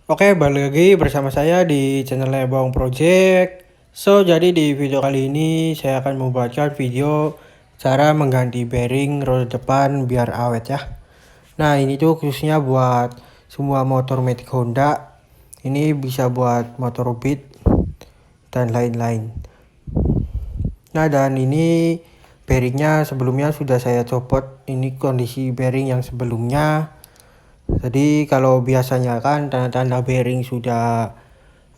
Oke, balik lagi bersama saya di channelnya Bawang Project. Jadi di video kali ini saya akan membuatkan video cara mengganti bearing roda depan biar awet ya. Nah, ini tuh khususnya buat semua motor Matic Honda. Ini bisa buat motor Beat dan lain-lain. Nah, dan ini bearingnya sebelumnya sudah saya copot. Ini kondisi bearing yang sebelumnya. Jadi kalau biasanya kan tanda-tanda bearing sudah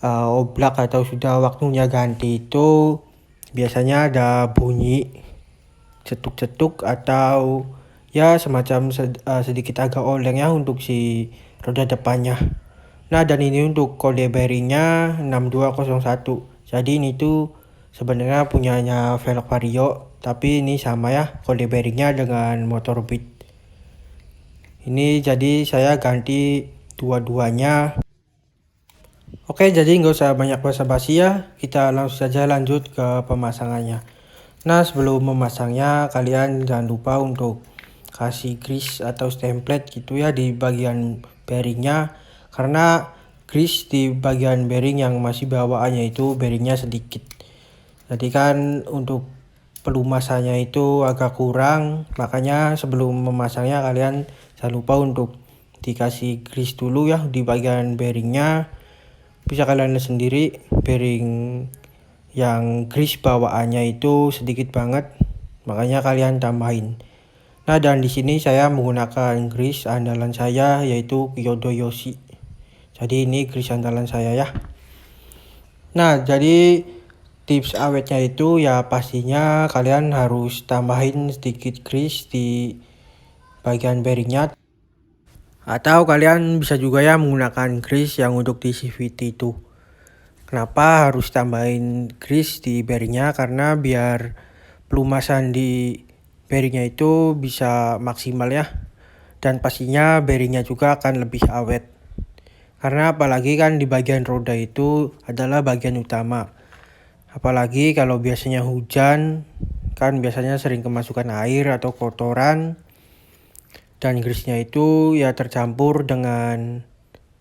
oblak atau sudah waktunya ganti itu biasanya ada bunyi cetuk-cetuk atau ya semacam sedikit agak oleng ya untuk si roda depannya. Nah, dan ini untuk kode bearingnya 6201. Jadi ini tuh sebenarnya punyanya velg Vario, tapi ini sama ya kode bearingnya dengan motor Beat. Ini jadi saya ganti dua-duanya. Oke, jadi nggak usah banyak basa-basi ya, kita langsung saja lanjut ke pemasangannya. Nah, sebelum memasangnya kalian jangan lupa untuk kasih grease atau template gitu ya di bagian bearingnya, karena grease di bagian bearing yang masih bawaannya itu bearingnya sedikit. Jadi kan untuk pelumasannya itu agak kurang, makanya sebelum memasangnya kalian jangan lupa untuk dikasih grease dulu ya di bagian bearingnya. Bisa kalian lihat sendiri bearing yang grease bawaannya itu sedikit banget, makanya kalian tambahin. Nah, dan di sini saya menggunakan grease andalan saya yaitu Kyodo Yoshi. Jadi ini grease andalan saya ya. Nah, jadi tips awetnya itu ya pastinya kalian harus tambahin sedikit grease di bagian bearingnya. Atau kalian bisa juga ya menggunakan grease yang untuk di CVT itu. Kenapa harus tambahin grease di bearingnya? Karena biar pelumasan di bearingnya itu bisa maksimal ya. Dan pastinya bearingnya juga akan lebih awet. Karena apalagi kan di bagian roda itu adalah bagian utama. Apalagi kalau biasanya hujan, kan biasanya sering kemasukan air atau kotoran. Dan grease-nya itu ya tercampur dengan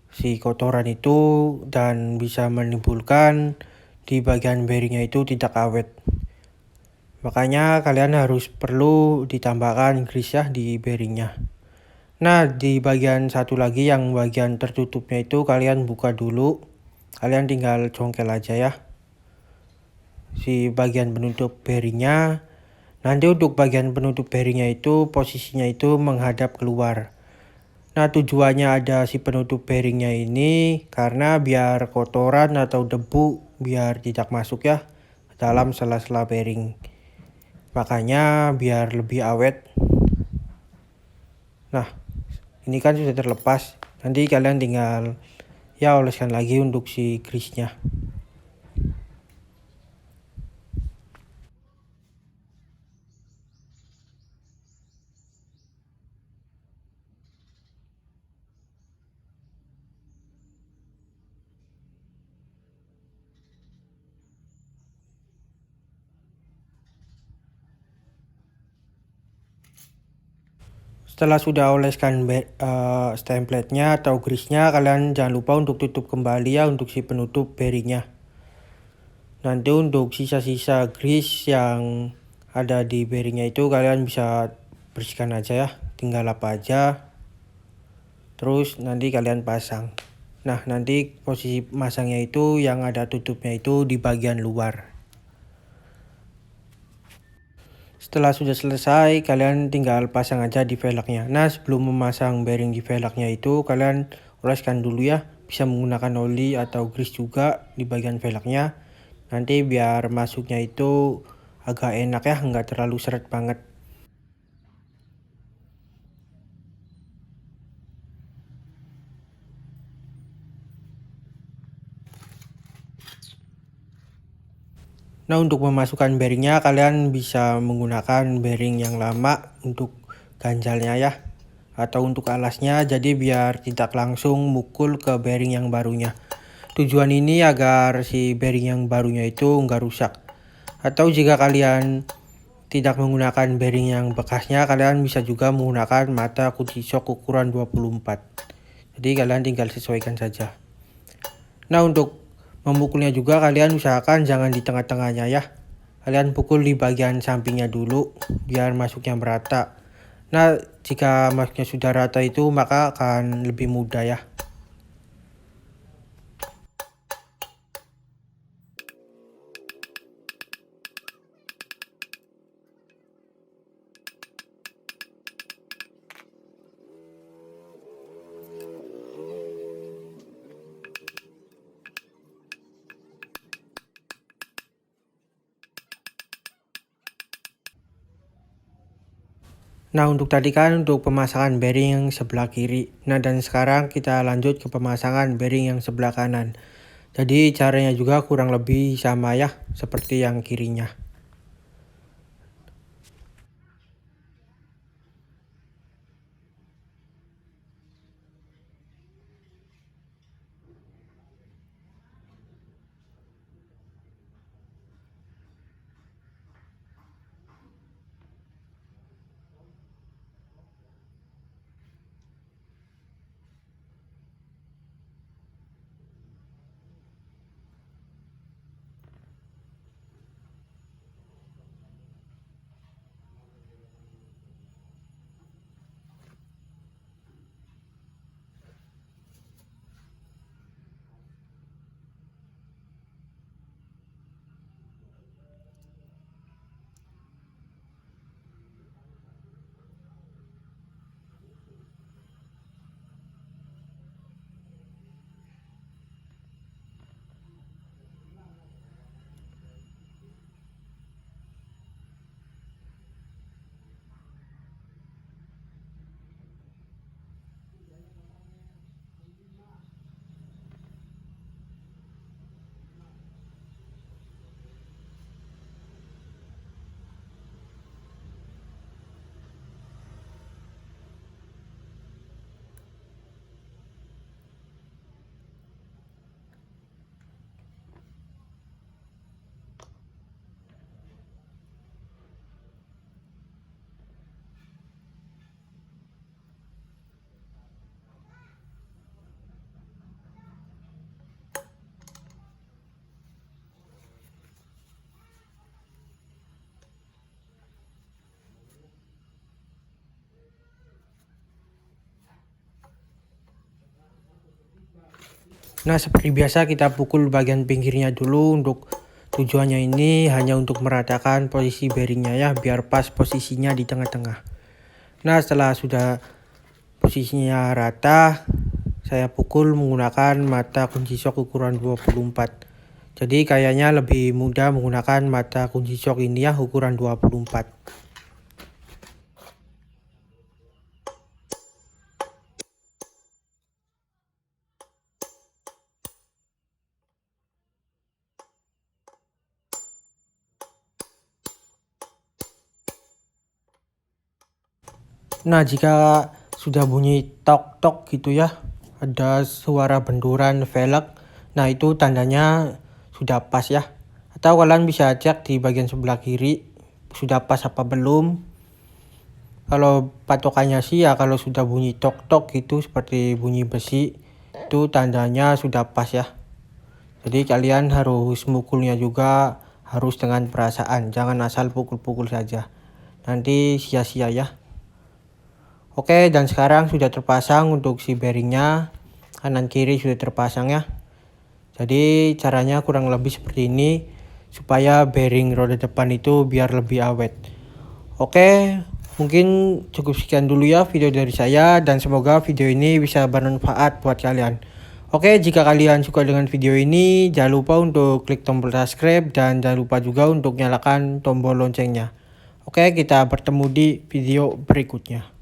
si kotoran itu dan bisa menimbulkan di bagian bearingnya itu tidak awet. Makanya kalian harus perlu ditambahkan grease ya di bearingnya. Nah, di bagian satu lagi yang bagian tertutupnya itu kalian buka dulu. Kalian tinggal congkel aja ya si bagian penutup bearingnya. Nanti untuk bagian penutup bearingnya itu posisinya itu menghadap keluar. Nah, tujuannya ada si penutup bearingnya ini karena biar kotoran atau debu biar tidak masuk ya dalam sela-sela bearing. Makanya biar lebih awet. Nah, ini kan sudah terlepas. Nanti kalian tinggal ya oleskan lagi untuk si grease-nya. Setelah sudah oleskan template-nya atau grease-nya, kalian jangan lupa untuk tutup kembali ya untuk si penutup bearingnya. Nanti untuk sisa-sisa grease yang ada di bearingnya itu kalian bisa bersihkan aja ya, tinggal lap aja. Terus nanti kalian pasang. Nah, nanti posisi masangnya itu yang ada tutupnya itu di bagian luar. Setelah sudah selesai, kalian tinggal pasang aja di velgnya. Nah, sebelum memasang bearing di velgnya itu, kalian oleskan dulu ya. Bisa menggunakan oli atau grease juga di bagian velgnya. Nanti biar masuknya itu agak enak ya, nggak terlalu seret banget. Nah, untuk memasukkan bearingnya, kalian bisa menggunakan bearing yang lama untuk ganjalnya ya. Atau untuk alasnya, jadi biar tidak langsung mukul ke bearing yang barunya. Tujuan ini agar si bearing yang barunya itu nggak rusak. Atau jika kalian tidak menggunakan bearing yang bekasnya, kalian bisa juga menggunakan mata kunci shock ukuran 24. Jadi kalian tinggal sesuaikan saja. Nah, untuk memukulnya juga kalian usahakan jangan di tengah-tengahnya ya. Kalian pukul di bagian sampingnya dulu biar masuknya merata. Nah, jika masuknya sudah rata itu maka akan lebih mudah ya. Nah, untuk tadi kan untuk pemasangan bearing yang sebelah kiri. Nah, dan sekarang kita lanjut ke pemasangan bearing yang sebelah kanan. Jadi caranya juga kurang lebih sama ya, seperti yang kirinya. Nah, seperti biasa kita pukul bagian pinggirnya dulu. Untuk tujuannya ini hanya untuk meratakan posisi bearingnya ya, biar pas posisinya di tengah-tengah. Nah, setelah sudah posisinya rata, saya pukul menggunakan mata kunci shock ukuran 24. Jadi kayaknya lebih mudah menggunakan mata kunci shock ini ya, ukuran 24. Nah, jika sudah bunyi tok-tok gitu ya, ada suara benturan velg, nah itu tandanya sudah pas ya. Atau kalian bisa cek di bagian sebelah kiri, sudah pas apa belum. Kalau patokannya sih ya kalau sudah bunyi tok-tok gitu seperti bunyi besi, itu tandanya sudah pas ya. Jadi kalian harus mukulnya juga harus dengan perasaan, jangan asal pukul-pukul saja. Nanti sia-sia ya. Oke, dan sekarang sudah terpasang untuk si bearingnya, kanan kiri sudah terpasang ya. Jadi caranya kurang lebih seperti ini supaya bearing roda depan itu biar lebih awet. Oke, mungkin cukup sekian dulu ya video dari saya, dan semoga video ini bisa bermanfaat buat kalian. Oke, jika kalian suka dengan video ini, jangan lupa untuk klik tombol subscribe dan jangan lupa juga untuk nyalakan tombol loncengnya. Oke, kita bertemu di video berikutnya.